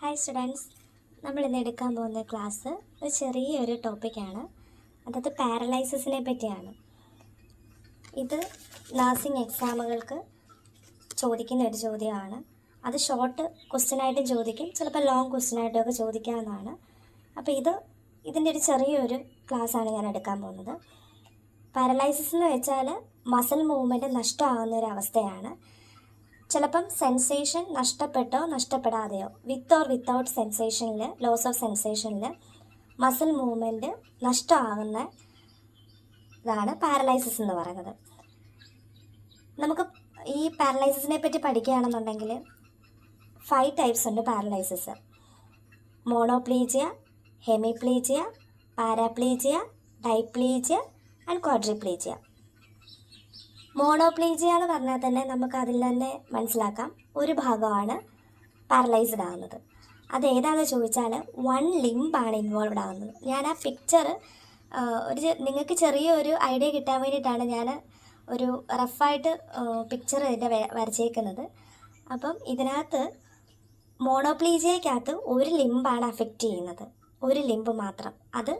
Hi students, നമ്മൾ ഇന്ന് എടുക്കാൻ പോകുന്ന ക്ലാസ് ഒരു ചെറിയൊരു ടോപ്പിക്കാണ്. അതായത് പാരലൈസിസിനെ പറ്റിയാണ്. ഇത് നഴ്സിംഗ് എക്സാമുകൾക്ക് ചോദിക്കുന്ന ഒരു ചോദ്യമാണ്. അത് ഷോർട്ട് ക്വസ്റ്റ്യനായിട്ടും ചോദിക്കും, ചിലപ്പോൾ ലോങ് ക്വസ്റ്റ്യനായിട്ടൊക്കെ ചോദിക്കാവുന്നതാണ്. അപ്പോൾ ഇതിൻ്റെ ഒരു ചെറിയൊരു ക്ലാസ്സാണ് ഞാൻ എടുക്കാൻ പോകുന്നത്. പാരലൈസിസ് എന്ന് വെച്ചാൽ മസിൽ മൂവ്മെൻറ്റ് നഷ്ടമാകുന്ന ഒരു അവസ്ഥയാണ്. ചിലപ്പം സെൻസേഷൻ നഷ്ടപ്പെട്ടോ നഷ്ടപ്പെടാതെയോ, വിത്ത് ഓർ വിത്തൗട്ട് സെൻസേഷനിൽ, ലോസ് ഓഫ് സെൻസേഷനിൽ മസിൽ മൂവ്മെൻറ്റ് നഷ്ടമാകുന്ന ഇതാണ് പാരലൈസിസ് എന്ന് പറയുന്നത്. നമുക്ക് ഈ പാരലൈസിസിനെ പറ്റി പഠിക്കുകയാണെന്നുണ്ടെങ്കിൽ 5 ടൈപ്സ് ഉണ്ട് paralysis. Monoplegia, hemiplegia, paraplegia, diplegia and quadriplegia. Monoplegia എന്ന് പറഞ്ഞാൽ തന്നെ നമുക്ക് അതിൽ തന്നെ മനസ്സിലാക്കാം ഒരു ഭാഗമാണ് പാരലൈസ്ഡ് ആകുന്നത്. അതേതാണെന്ന് ചോദിച്ചാൽ 1 ലിംബാണ് ഇൻവോൾവ്ഡ് ആകുന്നത്. ഞാൻ ആ പിക്ചർ നിങ്ങൾക്ക് ചെറിയൊരു ഐഡിയ കിട്ടാൻ വേണ്ടിയിട്ടാണ് ഞാൻ ഒരു റഫായിട്ട് പിക്ചർ ഇതിൻ്റെ വരച്ചേക്കുന്നത്. അപ്പം ഇതിനകത്ത് മോണോപ്ലീജിയക്കകത്ത് ഒരു ലിംബാണ് അഫക്റ്റ് ചെയ്യുന്നത്, ഒരു ലിംബ് മാത്രം. അത്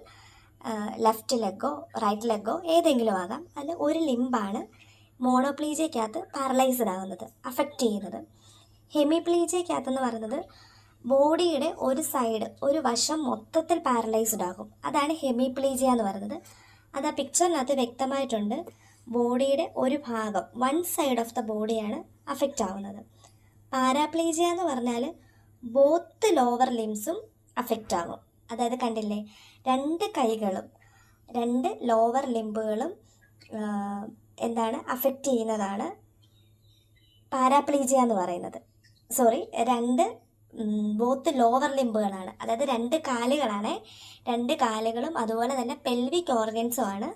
ലെഫ്റ്റ് ലെഗോ റൈറ്റ് ലെഗോ ഏതെങ്കിലും ആകാം. അതിൽ ഒരു ലിംബാണ് മോണോപ്ലീജിയക്കകത്ത് പാരലൈസ്ഡ് ആകുന്നത്, അഫക്റ്റ് ചെയ്യുന്നത്. ഹെമിപ്ലീജിയക്കകത്തെന്ന് പറയുന്നത് ബോഡിയുടെ ഒരു സൈഡ്, ഒരു വശം മൊത്തത്തിൽ പാരലൈസ്ഡ് ആകും. അതാണ് ഹെമിപ്ലീജിയ എന്ന് പറയുന്നത്. അത് ആ പിക്ചറിനകത്ത് വ്യക്തമായിട്ടുണ്ട്. ബോഡിയുടെ ഒരു ഭാഗം, 1 സൈഡ് ഓഫ് ദ ബോഡിയാണ് അഫക്റ്റ് ആവുന്നത്. പാരാപ്ലീജിയ എന്ന് പറഞ്ഞാൽ ബോത്ത് ലോവർ ലിംസും അഫക്റ്റ് ആകും. അതായത് കണ്ടില്ലേ, 2 കൈകളും 2 ലോവർ ലിംബുകളും അഫക്റ്റ് ചെയ്യുന്നതാണ് പാരാപ്ലീജിയ എന്ന് പറയുന്നത്. ബോത്ത് ലോവർ ലിംബുകളാണ്. അതായത് 2 കാലുകളാണ്. 2 കാലുകളും അതുപോലെ തന്നെ പെൽവിക് ഓർഗൻസും ആണ്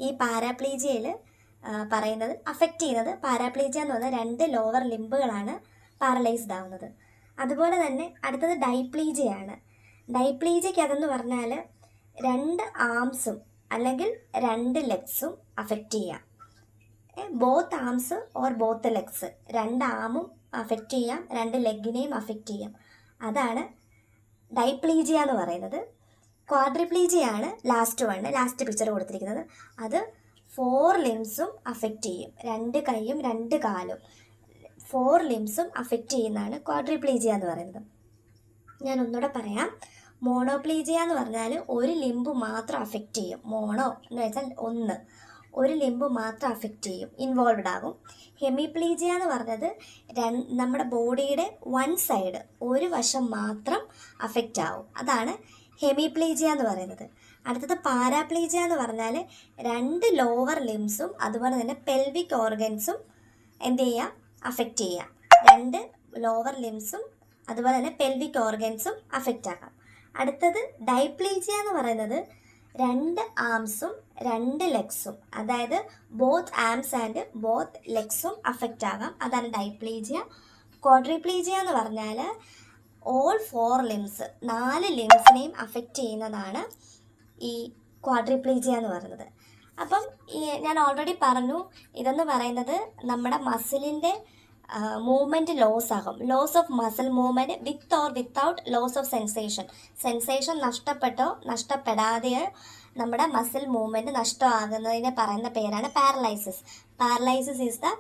ഈ പാരാപ്ലീജിയയിൽ പറയുന്നത്, അഫക്റ്റ് ചെയ്യുന്നത്. പാരാപ്ലീജിയ എന്ന് പറഞ്ഞാൽ 2 ലോവർ ലിംബുകളാണ് പാരലൈസ്ഡ് ആവുന്നത്. അതുപോലെ തന്നെ അടുത്തത് ഡൈപ്ലീജിയാണ്. ഡൈപ്ലീജിയക്ക് അതെന്ന് പറഞ്ഞാൽ 2 ആംസും അല്ലെങ്കിൽ 2 ലെഗ്സും അഫക്റ്റ് ചെയ്യാം. Both arms or both legs, 2 ആമും അഫക്റ്റ് ചെയ്യാം, 2 ലെഗിനെയും അഫക്റ്റ് ചെയ്യാം. അതാണ് ഡൈപ്ലീജിയ എന്ന് പറയുന്നത്. ക്വാഡ്രിപ്ലീജിയാണ് ലാസ്റ്റ് പിക്ചർ കൊടുത്തിരിക്കുന്നത്. അത് 4 ലിംസും അഫക്റ്റ് ചെയ്യും. 2 കൈയും 2 കാലും 4 ലിംസും അഫക്റ്റ് ചെയ്യുന്നതാണ് ക്വാഡ്രിപ്ലീജിയ എന്ന് പറയുന്നത്. ഞാൻ ഒന്നുകൂടെ പറയാം. മോണോപ്ലീജിയ എന്ന് പറഞ്ഞാൽ ഒരു ലിംബ് മാത്രം അഫക്റ്റ് ചെയ്യും. മോണോ എന്ന് വെച്ചാൽ ഒരു ലിംബ് മാത്രം അഫക്റ്റ് ചെയ്യും, ഇൻവോൾവ്ഡ് ആകും. ഹെമിപ്ലീജിയ എന്ന് പറഞ്ഞത് നമ്മുടെ ബോഡിയുടെ 1 സൈഡ്, ഒരു വശം മാത്രം അഫക്റ്റ് ആവും. അതാണ് ഹെമിപ്ലീജിയ എന്ന് പറയുന്നത്. അടുത്തത് പാരാപ്ലീജിയ എന്ന് പറഞ്ഞാൽ 2 ലോവർ ലിംസും അതുപോലെ തന്നെ പെൽവിക് ഓർഗൻസും അഫക്റ്റ് ചെയ്യാം. 2 ലോവർ ലിംസും അതുപോലെ തന്നെ പെൽവിക് ഓർഗൻസും അഫക്റ്റ് ആകാം. അടുത്തത് ഡൈപ്ലീജിയ എന്ന് പറയുന്നത് 2 ആംസും 2 ലെഗ്സും, അതായത് ബോത്ത് ആംസ് ആൻഡ് ബോത്ത് ലെഗ്സും അഫക്റ്റ് ആകാം. അതാണ് ഡൈപ്ലീജിയ. ക്വാഡ്രിപ്ലീജിയ എന്ന് പറഞ്ഞാൽ ഓൾ 4 ലിംസ്, 4 ലിംസിനെയും അഫക്റ്റ് ചെയ്യുന്നതാണ് ഈ ക്വാഡ്രിപ്ലീജിയ എന്ന് പറയുന്നത്. അപ്പം ഞാൻ ഓൾറെഡി പറഞ്ഞു, ഇതെന്ന് പറയുന്നത് നമ്മുടെ മസിലിൻ്റെ മൂവ്മെൻറ്റ് ലോസ് ആകും. Loss of muscle movement with or without loss of sensation നഷ്ടപ്പെട്ടോ നഷ്ടപ്പെടാതെയോ നമ്മുടെ മസിൽ മൂവ്മെൻറ്റ് നഷ്ടമാകുന്നതിനെ പറയുന്ന പേരാണ് paralysis. Paralysis is the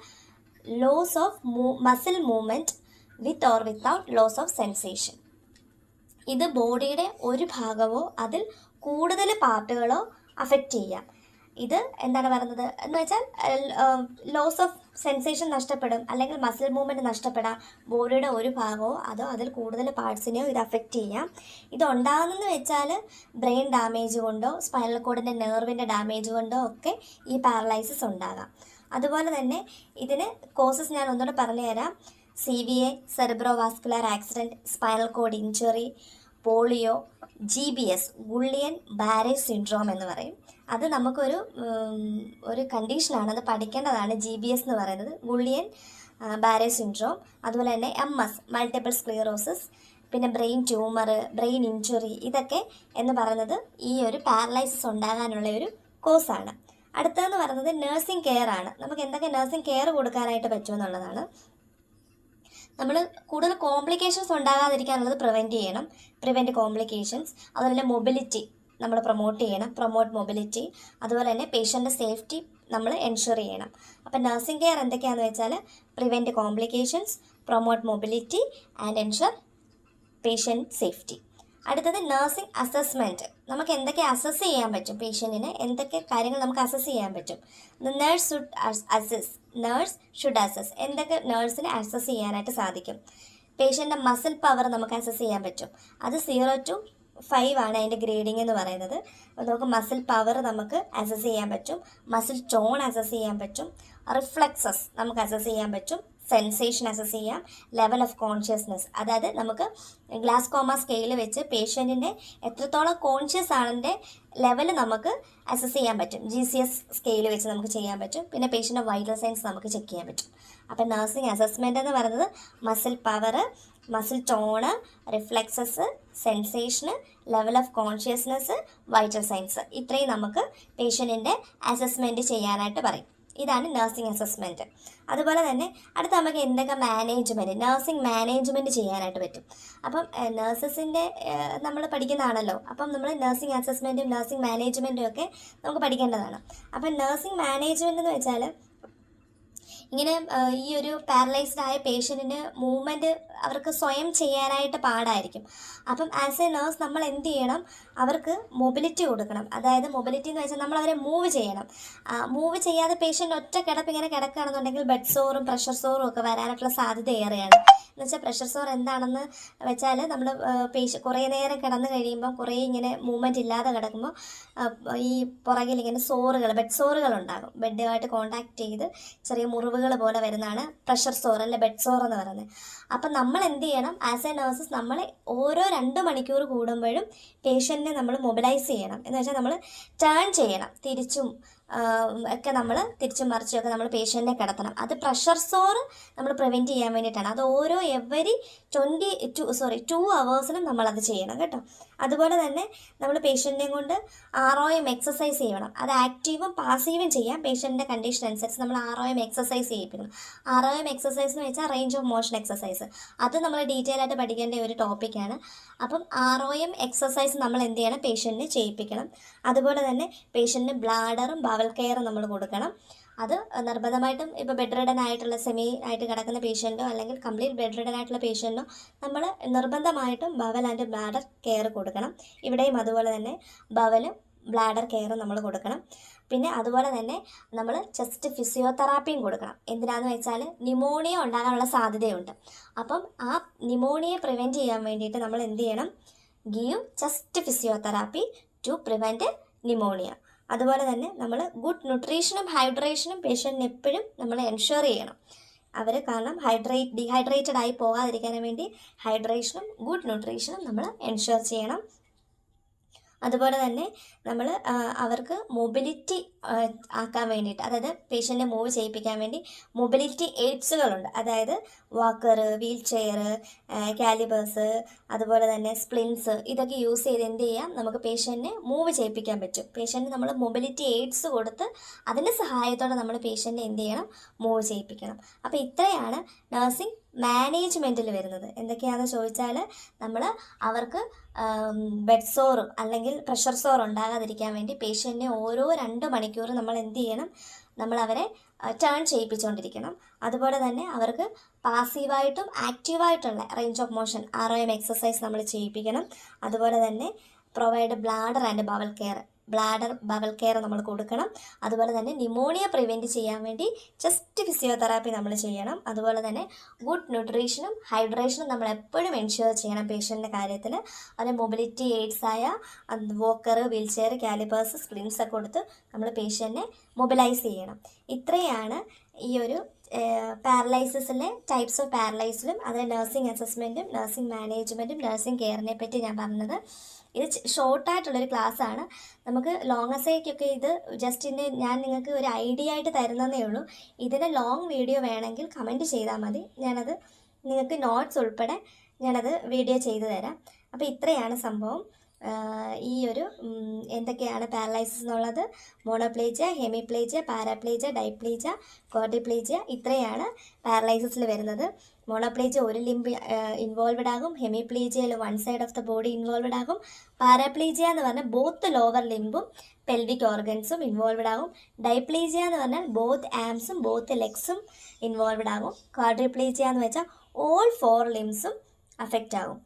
loss of muscle movement with or without loss of sensation. ഇത് ബോഡിയുടെ ഒരു ഭാഗമോ അതിൽ കൂടുതൽ പാർട്ടുകളോ അഫക്റ്റ് ചെയ്യാം. ഇത് പറയുന്നത് എന്ന് വെച്ചാൽ ലോസ് ഓഫ് സെൻസേഷൻ നഷ്ടപ്പെടും, അല്ലെങ്കിൽ മസിൽ മൂവ്മെൻറ്റ് നഷ്ടപ്പെടാം. ബോഡിയുടെ ഒരു ഭാഗമോ അതോ അതിൽ കൂടുതൽ പാർട്സിനെയോ ഇത് അഫക്റ്റ് ചെയ്യാം. ഇതുണ്ടാകുന്നതെന്ന് വെച്ചാൽ ബ്രെയിൻ ഡാമേജ് കൊണ്ടോ സ്പൈനൽ കോഡിൻ്റെ നെർവിൻ്റെ ഡാമേജ് കൊണ്ടോ ഒക്കെ ഈ പാരലൈസിസ് ഉണ്ടാകാം. അതുപോലെ തന്നെ ഇതിന് കോസസ് ഞാൻ ഒന്നുകൂടെ പറഞ്ഞുതരാം. CVA, cerebro vascular accident, spinal cord injury, polio, GBS, Guillain Barre syndrome എന്ന് പറയും. അത് നമുക്കൊരു കണ്ടീഷനാണ്, അത് പഠിക്കേണ്ടതാണ്. GBS എന്ന് പറയുന്നത് ഗുള്ളിയൻ ബാരെ സിൻഡ്രോം. അതുപോലെ തന്നെ MS, മൾട്ടിപ്പിൾ സ്ക്ലീറോസിസ്, പിന്നെ ബ്രെയിൻ ട്യൂമർ, ബ്രെയിൻ ഇഞ്ചുറി, ഇതൊക്കെ എന്ന് പറയുന്നത് ഈ ഒരു പാരലൈസിസ് ഉണ്ടാകാനുള്ള ഒരു കോസാണ്. അടുത്തതെന്ന് പറയുന്നത് നഴ്സിംഗ് കെയർ ആണ്. നമുക്ക് എന്തൊക്കെ നഴ്സിംഗ് കെയർ കൊടുക്കാനായിട്ട് പറ്റുമെന്നുള്ളതാണ്. നമ്മൾ കൂടുതൽ കോംപ്ലിക്കേഷൻസ് ഉണ്ടാകാതിരിക്കാനുള്ളത് പ്രിവെൻറ്റ് കോംപ്ലിക്കേഷൻസ്. അതുപോലെ തന്നെ മൊബിലിറ്റി നമ്മൾ പ്രൊമോട്ട് മൊബിലിറ്റി. അതുപോലെ തന്നെ പേഷ്യൻ്റെ സേഫ്റ്റി നമ്മൾ എൻഷുർ ചെയ്യണം. അപ്പം നഴ്സിംഗ് കെയർ എന്തൊക്കെയാണെന്ന് വെച്ചാൽ prevent complications, promote mobility and ensure patient safety. അടുത്തത് നഴ്സിംഗ് അസസ്മെൻറ്റ്. നമുക്ക് എന്തൊക്കെ അസസ് ചെയ്യാൻ പറ്റും, പേഷ്യൻറ്റിന് എന്തൊക്കെ കാര്യങ്ങൾ നമുക്ക് അസസ് ചെയ്യാൻ പറ്റും. നേഴ്സ് ഷുഡ് അസസ് എന്തൊക്കെ നേഴ്സിന് അസസ് ചെയ്യാനായിട്ട് സാധിക്കും. പേഷ്യൻ്റെ മസിൽ പവർ നമുക്ക് അസസ് ചെയ്യാൻ പറ്റും. അത് 0 to 5 ആണ് അതിൻ്റെ ഗ്രേഡിംഗ് എന്ന് പറയുന്നത്. അപ്പോൾ നമുക്ക് മസിൽ പവർ നമുക്ക് അസസ് ചെയ്യാൻ പറ്റും, മസിൽ ടോൺ അസസ് ചെയ്യാൻ പറ്റും, റിഫ്ലക്സസ് നമുക്ക് അസസ് ചെയ്യാൻ പറ്റും, സെൻസേഷൻ അസസ് ചെയ്യാം, ലെവൽ ഓഫ് കോൺഷ്യസ്നെസ്, അതായത് നമുക്ക് ഗ്ലാസ്കോമ സ്കെയിൽ വെച്ച് പേഷ്യൻറ്റിൻ്റെ എത്രത്തോളം കോൺഷ്യസ് ആണെൻ്റെ ലെവൽ നമുക്ക് അസസ് ചെയ്യാൻ പറ്റും. GCS സ്കെയിൽ വെച്ച് നമുക്ക് ചെയ്യാൻ പറ്റും. പിന്നെ പേഷ്യൻ്റെ വൈറ്റൽ സൈൻസ് നമുക്ക് ചെക്ക് ചെയ്യാൻ പറ്റും. അപ്പം നഴ്സിംഗ് അസസ്മെൻ്റ് എന്ന് പറയുന്നത് muscle power, muscle tone, reflexes, sensation, level of consciousness, vital signs, ഇത്രയും നമുക്ക് പേഷ്യൻറ്റിൻ്റെ അസസ്മെൻറ്റ് ചെയ്യാനായിട്ട് പറയും. ഇതാണ് നഴ്സിംഗ് അസസ്മെൻറ്റ്. അതുപോലെ തന്നെ അടുത്ത നമുക്ക് എന്തൊക്കെ നഴ്സിംഗ് മാനേജ്മെൻറ്റ് ചെയ്യാനായിട്ട് പറ്റും. അപ്പം നഴ്സസിൻ്റെ നമ്മൾ പഠിക്കുന്നതാണല്ലോ. അപ്പം നമ്മൾ നഴ്സിംഗ് അസസ്മെൻറ്റും നഴ്സിംഗ് മാനേജ്മെൻറ്റും ഒക്കെ നമുക്ക് പഠിക്കേണ്ടതാണ്. അപ്പം നഴ്സിംഗ് മാനേജ്മെൻറ്റ് എന്ന് വെച്ചാൽ ഇങ്ങനെ ഈ ഒരു പാരലൈസ്ഡ് ആയ പേഷ്യൻറ്റിന് മൂവ്മെൻറ്റ് അവർക്ക് സ്വയം ചെയ്യാനായിട്ട് പാടായിരിക്കും. അപ്പം ആസ് എ നേഴ്സ് നമ്മൾ എന്ത് ചെയ്യണം, അവർക്ക് മൊബിലിറ്റി കൊടുക്കണം. അതായത് മൊബിലിറ്റി എന്ന് വെച്ചാൽ നമ്മൾ അവരെ മൂവ് ചെയ്യണം. മൂവ് ചെയ്യാതെ പേഷ്യൻ്റ് ഒറ്റ കിടപ്പ് ഇങ്ങനെ കിടക്കുകയാണെന്നുണ്ടെങ്കിൽ ബെഡ് സോറും പ്രഷർ സോറും ഒക്കെ വരാനായിട്ടുള്ള സാധ്യത ഏറെയാണ്. എന്ന് വെച്ചാൽ പ്രഷർ സോർ എന്താണെന്ന് വെച്ചാൽ നമ്മൾ കുറേ നേരം കിടന്ന് കഴിയുമ്പം കുറേ ഇങ്ങനെ മൂവ്മെൻറ്റ് ഇല്ലാതെ കിടക്കുമ്പോൾ ഈ പുറകിൽ ഇങ്ങനെ ബെഡ് സോറുകൾ ഉണ്ടാകും. ബെഡുമായിട്ട് കോൺടാക്ട് ചെയ്ത് ചെറിയ മുറിവുകൾ പോലെ വരുന്നതാണ് പ്രഷർ സോർ അല്ലെ ബെഡ് സോർ എന്ന് പറയുന്നത്. അപ്പം നമ്മൾ എന്ത് ചെയ്യണം, ആസ് എ നഴ്സസ് നമ്മൾ ഓരോ 2 മണിക്കൂർ കൂടുമ്പോഴും പേഷ്യൻറ്റിനെ നമ്മൾ മൊബിലൈസ് ചെയ്യണം. എന്ന് വെച്ചാൽ നമ്മൾ ടേൺ ചെയ്യണം, തിരിച്ചും ഒക്കെ നമ്മൾ തിരിച്ചും മറിച്ചുമൊക്കെ നമ്മൾ പേഷ്യൻറ്റിനെ കിടത്തണം. അത് പ്രഷർ സോർ നമ്മൾ പ്രിവെൻറ്റ് ചെയ്യാൻ വേണ്ടിയിട്ടാണ്. അത് ഓരോ എവരി 2 അവേഴ്സിനും നമ്മളത് ചെയ്യണം കേട്ടോ. അതുപോലെ തന്നെ നമ്മൾ പേഷ്യൻറ്റിനെ കൊണ്ട് ROM എക്സസൈസ് ചെയ്യണം. അത് ആക്റ്റീവും പാസീവും ചെയ്യാം. പേഷ്യൻറ്റിൻ്റെ കണ്ടീഷൻ അനുസരിച്ച് നമ്മൾ ROM എക്സസൈസ് ചെയ്യിപ്പിക്കണം. ROM എക്സസൈസ് എന്ന് വെച്ചാൽ റേഞ്ച് ഓഫ് മോഷൻ എക്സസൈസ്. അത് നമ്മൾ ഡീറ്റെയിൽ ആയിട്ട് പഠിക്കേണ്ട ഒരു ടോപ്പിക്കാണ്. അപ്പം ROM എക്സസൈസ് നമ്മൾ എന്ത് ചെയ്യണം, പേഷ്യൻറ്റിന് ചെയ്യിപ്പിക്കണം. അതുപോലെ തന്നെ പേഷ്യൻറ്റിന് ബ്ലാഡറും ബവൽ കെയറും നമ്മൾ കൊടുക്കണം. അത് നിർബന്ധമായിട്ടും ഇപ്പോൾ ബെഡ് റിഡൻ ആയിട്ടുള്ള സെമി ആയിട്ട് കിടക്കുന്ന പേഷ്യൻറ്റോ അല്ലെങ്കിൽ കംപ്ലീറ്റ് ബെഡ് റിഡൻ ആയിട്ടുള്ള പേഷ്യൻറ്റോ നമ്മൾ നിർബന്ധമായിട്ടും ബവൽ ആൻഡ് ബ്ലാഡർ കെയർ കൊടുക്കണം. ഇവിടെയും അതുപോലെ തന്നെ ബവലും ബ്ലാഡർ കെയറും നമ്മൾ കൊടുക്കണം. പിന്നെ അതുപോലെ തന്നെ നമ്മൾ ചെസ്റ്റ് ഫിസിയോതെറാപ്പിയും കൊടുക്കണം. എന്തിനാണെന്ന് വെച്ചാൽ ന്യൂമോണിയ ഉണ്ടാകാനുള്ള സാധ്യതയുണ്ട്. അപ്പം ആ ന്യൂമോണിയ പ്രിവെൻറ്റ് ചെയ്യാൻ വേണ്ടിയിട്ട് നമ്മൾ എന്ത് ചെയ്യണം, give chest physiotherapy to prevent pneumonia. അതുപോലെ തന്നെ നമ്മൾ ഗുഡ് ന്യൂട്രീഷനും ഹൈഡ്രേഷനും പേഷ്യൻറ്റിന് എപ്പോഴും നമ്മൾ എൻഷുർ ചെയ്യണം. കാരണം ഡീഹൈഡ്രേറ്റഡ് ആയി പോകാതിരിക്കാൻ വേണ്ടി ഹൈഡ്രേഷനും ഗുഡ് ന്യൂട്രീഷനും നമ്മൾ എൻഷുർ ചെയ്യണം. അതുപോലെ തന്നെ നമ്മൾ അവർക്ക് മൊബിലിറ്റി ആക്കാൻ വേണ്ടിയിട്ട്, അതായത് പേഷ്യൻറ്റിനെ മൂവ് ചെയ്യിപ്പിക്കാൻ വേണ്ടി മൊബിലിറ്റി എയ്ഡ്സുകളുണ്ട്. അതായത് വാക്കർ, വീൽ ചെയർ, കാലിബേഴ്സ്, അതുപോലെ തന്നെ സ്പ്ലിൻസ്, ഇതൊക്കെ യൂസ് ചെയ്ത് എന്ത് ചെയ്യാം, നമുക്ക് പേഷ്യൻറ്റിനെ മൂവ് ചെയ്യിപ്പിക്കാൻ പറ്റും. പേഷ്യൻറ്റ് നമ്മൾ മൊബിലിറ്റി എയ്ഡ്സ് കൊടുത്ത് അതിൻ്റെ സഹായത്തോടെ നമ്മൾ പേഷ്യൻറ്റിനെ എന്ത് ചെയ്യണം, മൂവ് ചെയ്യിപ്പിക്കണം. അപ്പോൾ ഇത്രയാണ് നഴ്സിംഗ് മാനേജ്മെൻറ്റിൽ വരുന്നത്. എന്തൊക്കെയാണെന്ന് ചോദിച്ചാൽ നമ്മൾ അവർക്ക് ബെഡ് സോറും അല്ലെങ്കിൽ പ്രഷർ സോർ ഉണ്ടാകാതിരിക്കാൻ വേണ്ടി പേഷ്യൻറ്റിനെ ഓരോ 2 മണിക്കൂർ നമ്മൾ എന്ത് ചെയ്യണം, നമ്മൾ അവരെ ടേൺ ചെയ്യിപ്പിച്ചുകൊണ്ടിരിക്കണം. അതുപോലെ തന്നെ അവർക്ക് പാസീവായിട്ടും ആക്റ്റീവായിട്ടുള്ള range of motion ROM exercise നമ്മൾ ചെയ്യിപ്പിക്കണം. അതുപോലെ തന്നെ provide bladder and bowel care നമ്മൾ കൊടുക്കണം. അതുപോലെ തന്നെ ന്യൂമോണിയ പ്രിവെൻറ്റ് ചെയ്യാൻ വേണ്ടി ചെസ്റ്റ് ഫിസിയോതെറാപ്പി നമ്മൾ ചെയ്യണം. അതുപോലെ തന്നെ ഗുഡ് ന്യൂട്രീഷനും ഹൈഡ്രേഷനും നമ്മൾ എപ്പോഴും എൻഷുർ ചെയ്യണം പേഷ്യൻറ്റിൻ്റെ കാര്യത്തിൽ. അതിന് mobility എയ്ഡ്സായ Walker, wheel chair, കാലിബേഴ്സ്, splines ഒക്കെ കൊടുത്ത് നമ്മൾ പേഷ്യൻറ്റിനെ മൊബിലൈസ് ചെയ്യണം. ഇത്രയാണ് ഈ ഒരു പാരലൈസിസിലെ ടൈപ്സ് ഓഫ് പാരലൈസിലും അതിലെ നഴ്സിംഗ് അസസ്മെൻറ്റും നഴ്സിംഗ് മാനേജ്മെൻറ്റും നഴ്സിംഗ് കെയറിനെ പറ്റി ഞാൻ പറഞ്ഞത്. ഇത് ഷോർട്ടായിട്ടുള്ളൊരു ക്ലാസ്സാണ്. നമുക്ക് ലോങ് എസ്സേക്കൊക്കെ ഇത് ഞാൻ നിങ്ങൾക്ക് ഒരു ഐഡിയ ആയിട്ട് തരുന്നതേ ഉള്ളൂ. ഇതിന് ലോങ് വീഡിയോ വേണമെങ്കിൽ കമൻറ്റ് ചെയ്താൽ മതി. ഞാനത് നിങ്ങൾക്ക് നോട്ട്സ് ഉൾപ്പെടെ ഞാനത് വീഡിയോ ചെയ്തു തരാം. അപ്പോൾ ഇത്രയാണ് സംഭവം. ഈ ഒരു എന്തൊക്കെയാണ് പാരലൈസിസ് എന്നുള്ളത്. മോണോപ്ലേജിയ, ഹെമിപ്ലേജിയ, പാരാപ്ലേജിയ, ഡൈപ്ലേജിയ, ക്വാഡ്രിപ്ലേജിയ, ഇത്രയാണ് പാരലൈസിസിൽ വരുന്നത്. മോണോപ്ലേജിയ ഒരു ലിംബ് ഇൻവോൾവഡ് ആകും, ഹെമിപ്ലേജിയയിൽ one side of the body involved ആകും, പാരാപ്ലേജിയ എന്ന് പറഞ്ഞാൽ ബോത്ത് ലോവർ ലിംബും പെൽവിക് ഓർഗൻസും ഇൻവോൾവഡ് ആകും, ഡൈപ്ലേജിയ എന്ന് പറഞ്ഞാൽ ബോത്ത് ആംസും ബോത്ത് ലെഗ്സും ഇൻവോൾവഡ് ആകും, ക്വാഡ്രിപ്ലേജിയ എന്ന് വെച്ചാൽ ഓൾ 4 ലിംസും അഫക്റ്റ് ആകും.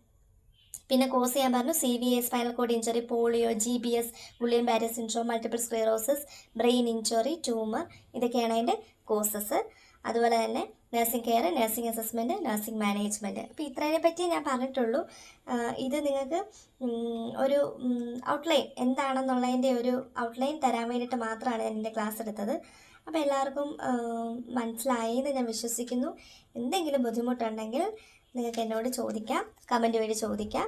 പിന്നെ കോസ് ചെയ്യാൻ പറഞ്ഞു CVA, spinal cord injury, polio, GBS, Guillain Barre syndrome, multiple sclerosis, brain injury, tumour, ഇതൊക്കെയാണ് അതിൻ്റെ കോസസ്. അതുപോലെ തന്നെ nursing care, nursing assessment, nursing management. അപ്പോൾ ഇത്രേനെ പറ്റി ഞാൻ പറഞ്ഞിട്ടുള്ളൂ. ഇത് നിങ്ങൾക്ക് ഒരു ഔട്ട്ലൈൻ എന്താണെന്നുള്ളതിൻ്റെ ഒരു ഔട്ട്ലൈൻ തരാൻ വേണ്ടിയിട്ട് മാത്രമാണ് ഞാൻ എൻ്റെ ക്ലാസ് എടുത്തത്. അപ്പോൾ എല്ലാവർക്കും മനസ്സിലായി എന്ന് ഞാൻ വിശ്വസിക്കുന്നു. എന്തെങ്കിലും ബുദ്ധിമുട്ടുണ്ടെങ്കിൽ നിങ്ങൾക്ക് എന്നോട് ചോദിക്കാം, കമൻറ്റ് വഴി ചോദിക്കാം.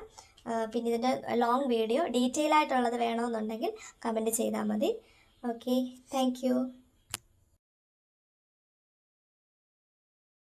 പിന്നെ ഇതിൻ്റെ ലോങ് വീഡിയോ ഡീറ്റെയിൽ ആയിട്ടുള്ളത് വേണമെന്നുണ്ടെങ്കിൽ കമൻറ്റ് ചെയ്താൽ മതി. Okay, thank you.